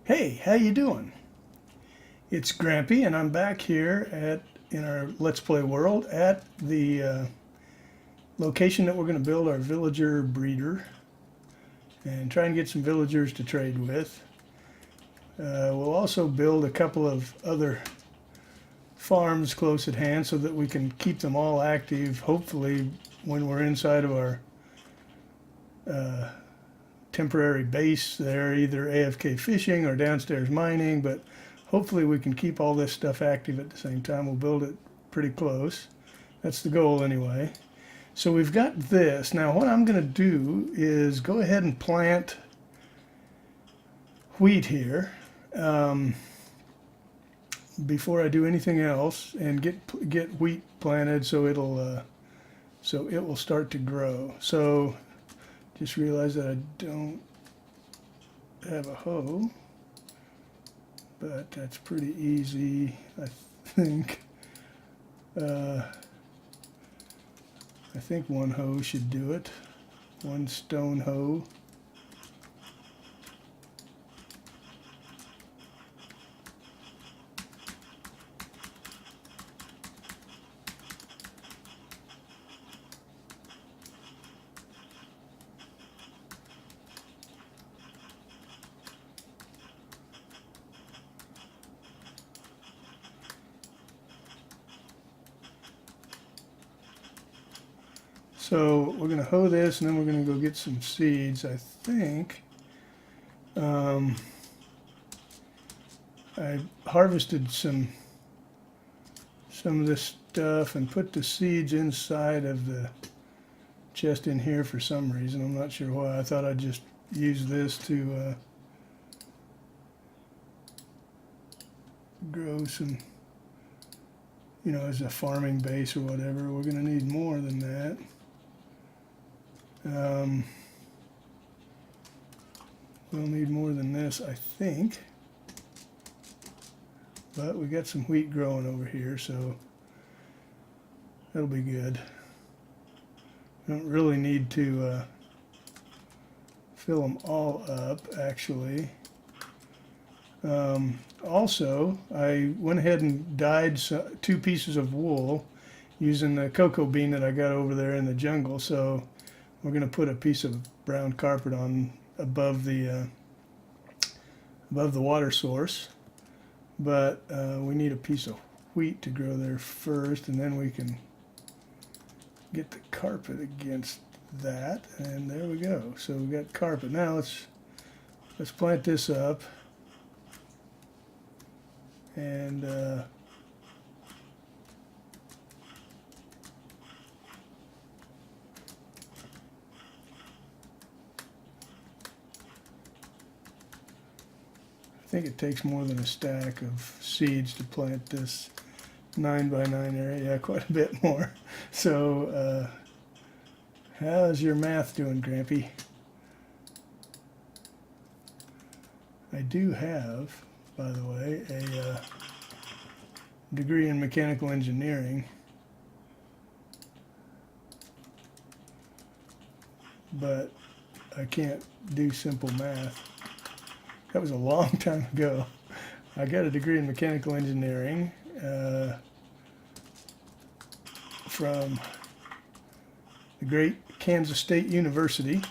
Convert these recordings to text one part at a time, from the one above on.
Hey, how you doing? It's Grampy, and I'm back here in our Let's Play world at the location that we're going to build our villager breeder and try and get some villagers to trade with. We'll also build a couple of other farms close at hand so that we can keep them all active, hopefully when we're inside of our temporary base there, either AFK fishing or downstairs mining, but hopefully we can keep all this stuff active at the same time. We'll build it pretty close. That's the goal anyway. So we've got this. Now what I'm going to do is go ahead and plant wheat here before I do anything else, and get wheat planted so it will start to grow. So just realized that I don't have a hoe, but that's pretty easy, I think. I think one hoe should do it. One stone hoe. So we're going to hoe this, and then we're going to go get some seeds, I think. I harvested some of this stuff and put the seeds inside of the chest in here for some reason. I'm not sure why. I thought I'd just use this to grow some, as a farming base or whatever. We're going to need more than that. We'll need more than this, I think. But we got some wheat growing over here, so that'll be good. Don't really need to fill them all up, actually. Also, I went ahead and dyed 2 pieces of wool using the cocoa bean that I got over there in the jungle. So we're going to put a piece of brown carpet on above the water source, but we need a piece of wheat to grow there first, and then we can get the carpet against that, and there we go. So we got carpet. Now let's plant this up, and I think it takes more than a stack of seeds to plant this 9x9 area. Yeah, quite a bit more. So how's your math doing, Grampy? I do have, by the way, a degree in mechanical engineering, but I can't do simple math. That was a long time ago. I got a degree in mechanical engineering from the great Kansas State University.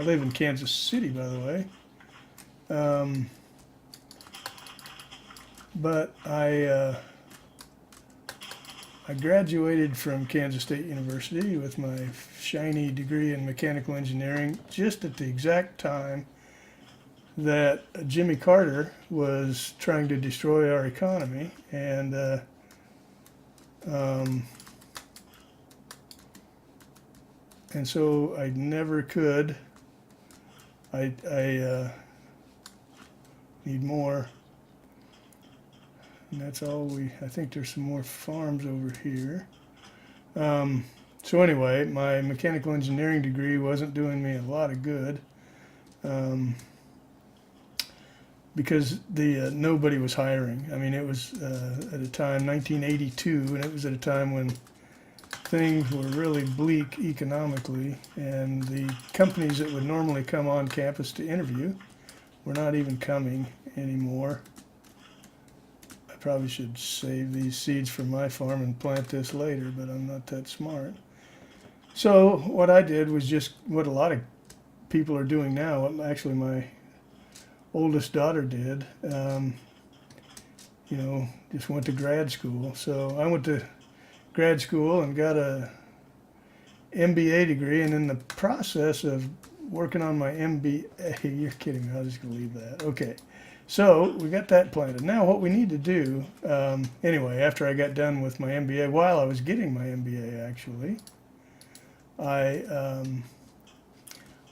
I live in Kansas City, by the way. But I graduated from Kansas State University with my shiny degree in mechanical engineering just at the exact time that Jimmy Carter was trying to destroy our economy, and so I never could. I need more, and that's all I think there's some more farms over here. So anyway, my mechanical engineering degree wasn't doing me a lot of good. Because nobody was hiring. I mean, it was at a time, 1982, and it was at a time when things were really bleak economically, and the companies that would normally come on campus to interview were not even coming, anymore. I probably should save these seeds for my farm and plant this later, but I'm not that smart. So what I did was just what a lot of people are doing now. Actually, my oldest daughter did. You know, just went to grad school. So I went to grad school and got a MBA degree, and in the process of working on my MBA, you're kidding me, I'm just going to leave that. Okay, so we got that planted. Now what we need to do, anyway, after I got done with my MBA, while I was getting my MBA actually, I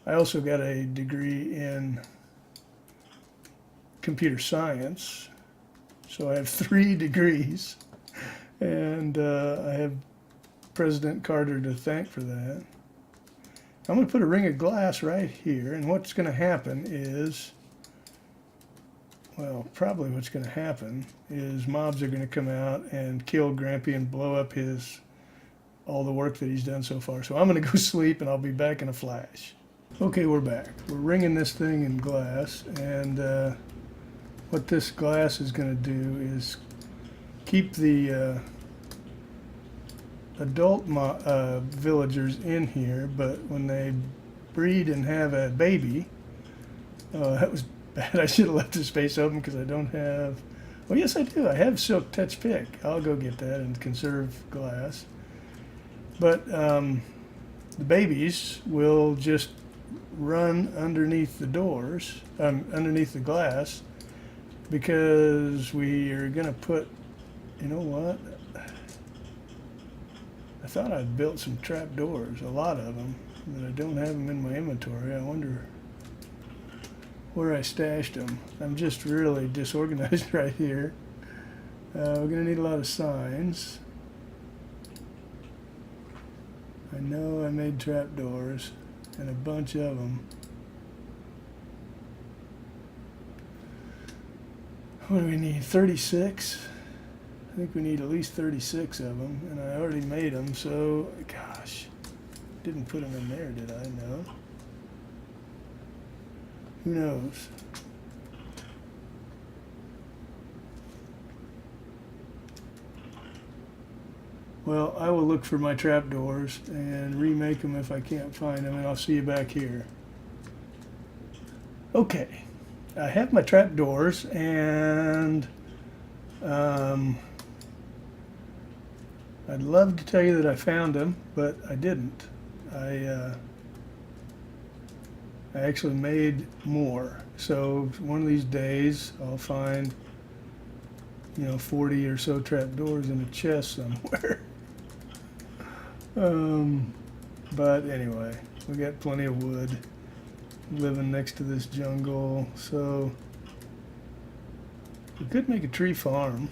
also got a degree in computer science. So I have 3 degrees, and I have President Carter to thank for that. I'm going to put a ring of glass right here, and what's going to happen is, well, probably what's going to happen is mobs are going to come out and kill Grampy and blow up all the work that he's done so far. So I'm going to go sleep, and I'll be back in a flash. Okay, we're back. We're ringing this thing in glass, and what this glass is going to do is keep the adult villagers in here, but when they breed and have a baby, that was bad. I should have left the space open because I don't have, well, yes I do. I have Silk Touch Pick. I'll go get that and conserve glass. But the babies will just run underneath the doors, underneath the glass, because we are going to put, you know what? I thought I'd built some trapdoors, a lot of them, but I don't have them in my inventory. I wonder where I stashed them. I'm just really disorganized right here. We're going to need a lot of signs. I know I made trapdoors, and a bunch of them. What do we need? 36? I think we need at least 36 of them, and I already made them, so, gosh, didn't put them in there, did I? No. Who knows? Well, I will look for my trapdoors and remake them if I can't find them, and I'll see you back here. Okay. I have my trapdoors, and I'd love to tell you that I found them, but I didn't. I actually made more. So one of these days I'll find, 40 or so trapdoors in a chest somewhere. But anyway, we got plenty of wood. Living next to this jungle, so we could make a tree farm,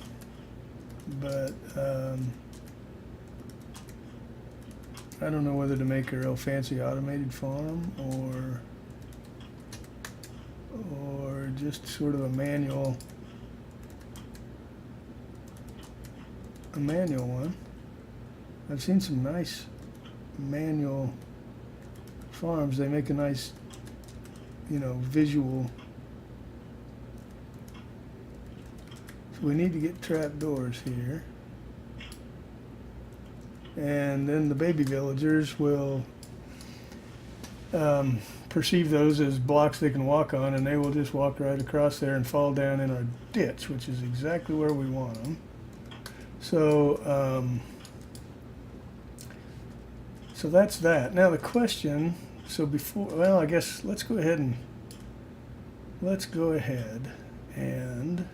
but I don't know whether to make a real fancy automated farm or just sort of a manual one. I've seen some nice manual farms. They make a nice visual. So we need to get trapdoors here. And then the baby villagers will perceive those as blocks they can walk on, and they will just walk right across there and fall down in our ditch, which is exactly where we want them. So, so that's that. Now the question, I guess let's go ahead and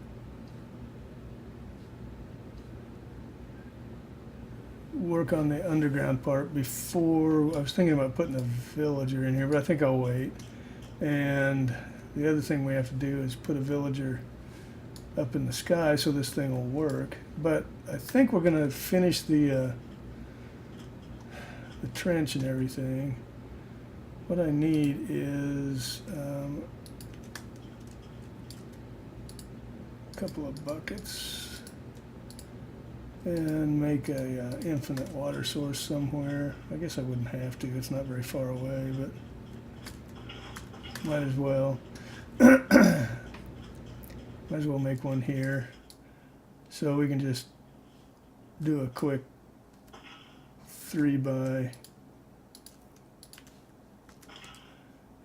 work on the underground part before. I was thinking about putting a villager in here, but I think I'll wait. And the other thing we have to do is put a villager up in the sky so this thing will work. But I think we're going to finish the trench and everything. What I need is a couple of buckets and make a infinite water source somewhere. I guess I wouldn't have to. It's not very far away, but might as well. Might as well make one here. So we can just do a quick 3 by,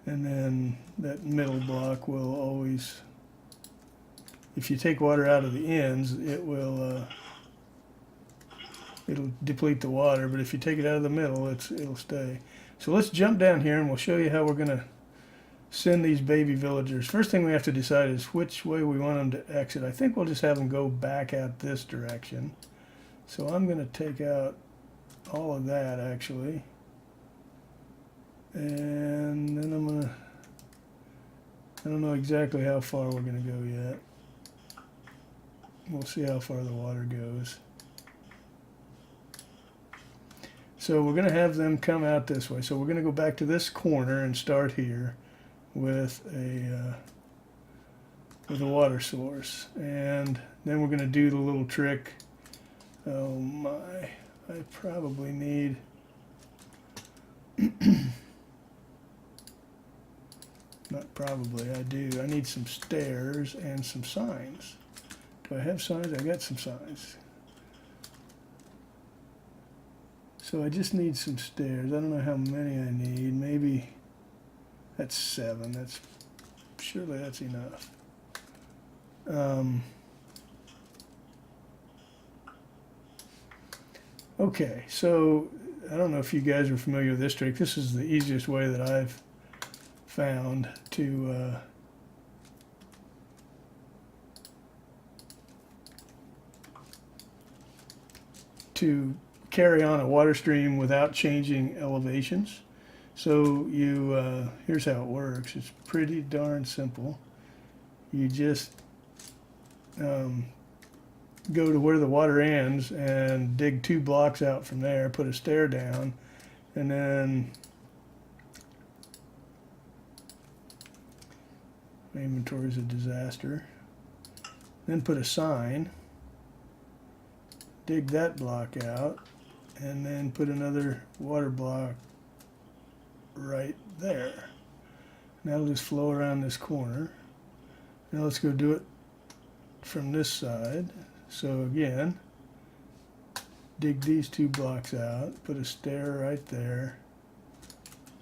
and then that middle block will always, if you take water out of the ends, it will it'll deplete the water, but if you take it out of the middle, it'll stay. So let's jump down here and we'll show you how we're going to send these baby villagers. First thing we have to decide is which way we want them to exit. I think we'll just have them go back out this direction. So I'm going to take out all of that actually. And then I'm going to, I don't know exactly how far we're going to go yet. We'll see how far the water goes. So we're going to have them come out this way. So we're going to go back to this corner and start here with a water source, and then we're going to do the little trick. Oh my! I probably need not probably. I do. I need some stairs and some signs. Do I have signs? I got some signs. So I just need some stairs. I don't know how many I need. Maybe that's 7. Surely that's enough. Okay, so I don't know if you guys are familiar with this trick. This is the easiest way that I've found to carry on a water stream without changing elevations. So you here's how it works. It's pretty darn simple. You just go to where the water ends and dig 2 blocks out from there, put a stair down, and then my inventory is a disaster. Then put a sign, dig that block out, and then put another water block right there. Now it'll just flow around this corner. Now let's go do it from this side. So again, dig these 2 blocks out, put a stair right there,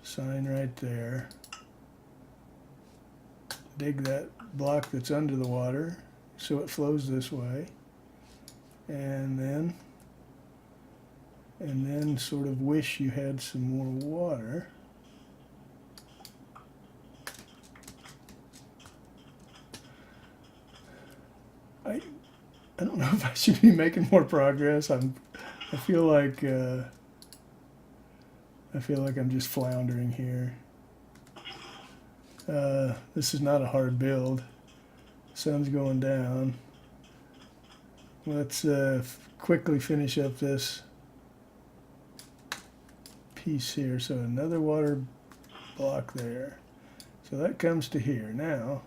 sign right there, dig that block that's under the water so it flows this way, and then sort of wish you had some more water. I don't know if I should be making more progress. I feel like I'm just floundering here. This is not a hard build. Sun's going down. Let's quickly finish up this piece here. So another water block there. So that comes to here. Now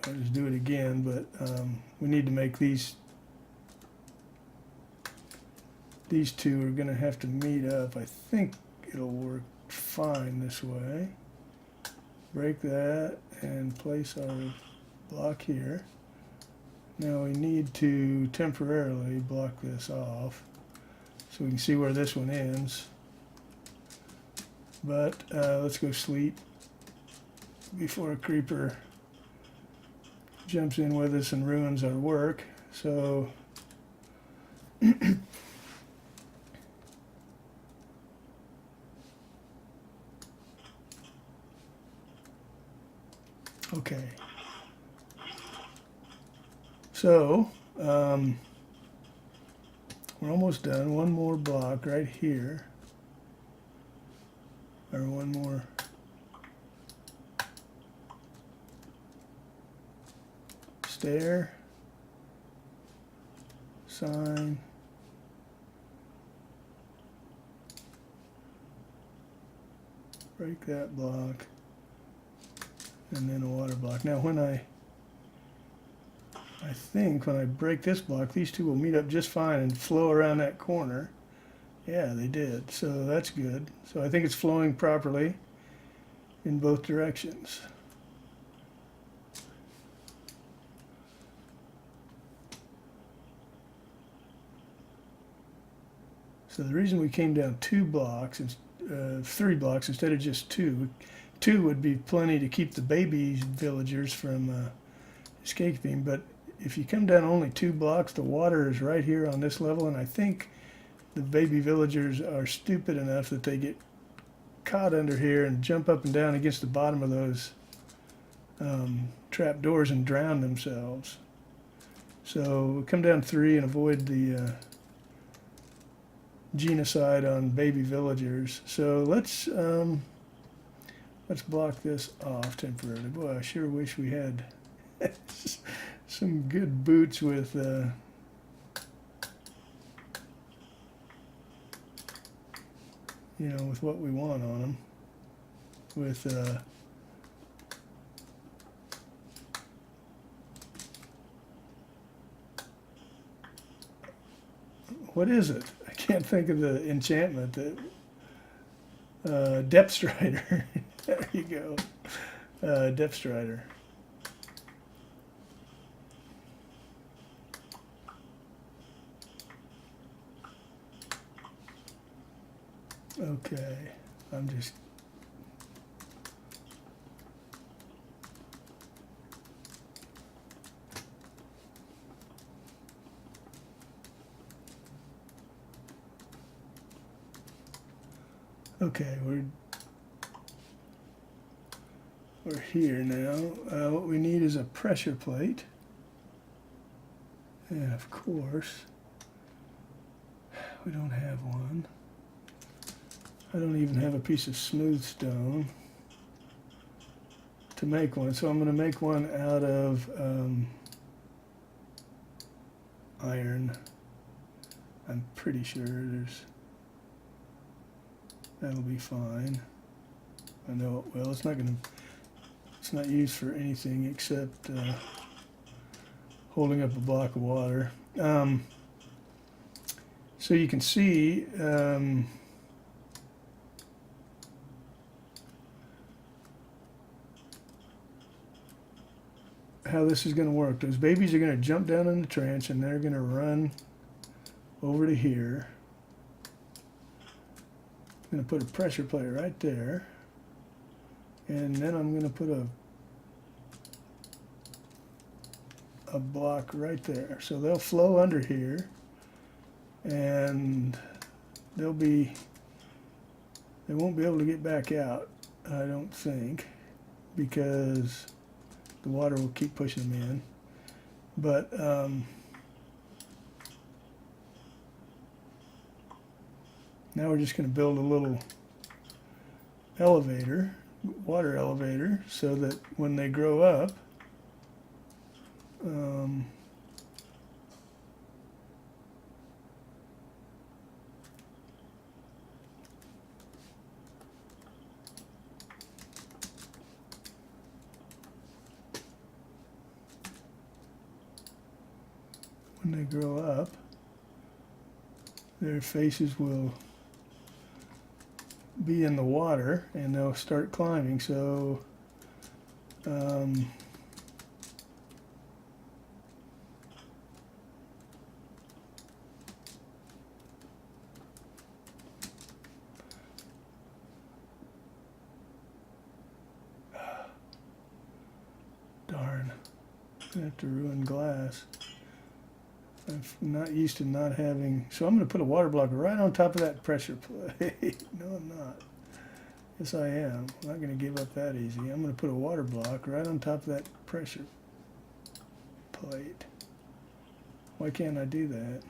I'll just do it again, but we need to make these 2 are going to have to meet up. I think it'll work fine this way. Break that and place our block here. Now we need to temporarily block this off so we can see where this one ends. But let's go sleep before a creeper jumps in with us and ruins our work. So okay. So we're almost done. One more block right here, or one more. Stair, sign, break that block, and then a water block. Now when I think when I break this block, these 2 will meet up just fine and flow around that corner. Yeah, they did, so that's good. So I think it's flowing properly in both directions. So the reason we came down 3 blocks instead of just 2, 2 would be plenty to keep the baby villagers from escaping. But if you come down only 2 blocks, the water is right here on this level, and I think the baby villagers are stupid enough that they get caught under here and jump up and down against the bottom of those trapdoors and drown themselves. So come down 3 and avoid the genocide on baby villagers. So let's block this off temporarily. Boy, I sure wish we had some good boots with with what we want on them. With what is it? I can't think of the enchantment. That Depth Strider. There you go. Depth Strider. Okay, I'm just okay. We're here now. What we need is a pressure plate, and of course, we don't have one. I don't even have a piece of smooth stone to make one, so I'm going to make one out of iron. I'm pretty sure that'll be fine. I know it will. It's not used for anything except holding up a block of water. So you can see how this is going to work. Those babies are going to jump down in the trench and they're going to run over to here. I'm going to put a pressure plate right there, and then I'm going to put a block right there. So they'll flow under here, and they won't be able to get back out, I don't think, because the water will keep pushing them in. But now we're just going to build a little elevator, water elevator, so that when they grow up, their faces will be in the water and they'll start climbing. So darn, I have to ruin glass. I'm not used to not having, so I'm going to put a water block right on top of that pressure plate. No, I'm not. Yes, I am. I'm not going to give up that easy. I'm going to put a water block right on top of that pressure plate. Why can't I do that?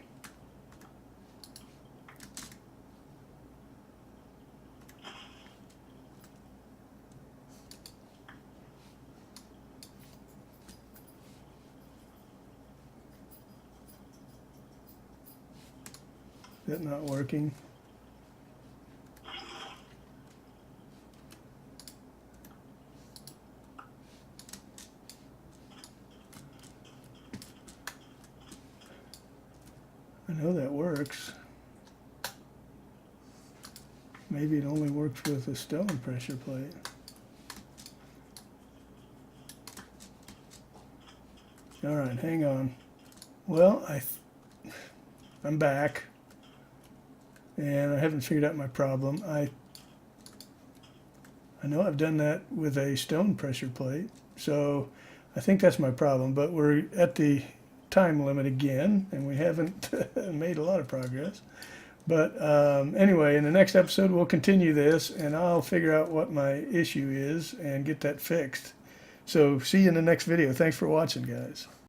Is that not working? I know that works. Maybe it only works with a stone pressure plate. All right, hang on. Well, I'm back. and I haven't figured out my problem. I know I've done that with a stone pressure plate, so I think that's my problem, but we're at the time limit again, and we haven't made a lot of progress. But anyway, in the next episode, we'll continue this, and I'll figure out what my issue is and get that fixed. So see you in the next video. Thanks for watching, guys.